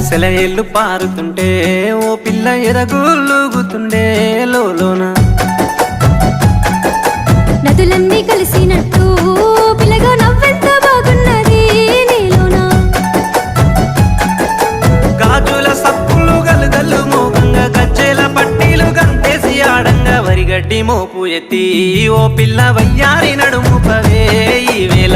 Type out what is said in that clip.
సెలయేళ్ళు పారుతుంటే ఓ పిల్ల ఎదగులుగుతుండే లోన నదులన్నీ కలిసినట్టు పిల్లగా నవ్వెంత బాగున్నది నీలోన గాజుల సప్పులు గలుగల్లు మోగంగా గజ్జెల పట్టీలు గంతేసి ఆడంగా వరిగడ్డి మోపు ఎత్తి ఓ పిల్ల వయ్యారి నడుము పవే ఈ వేళ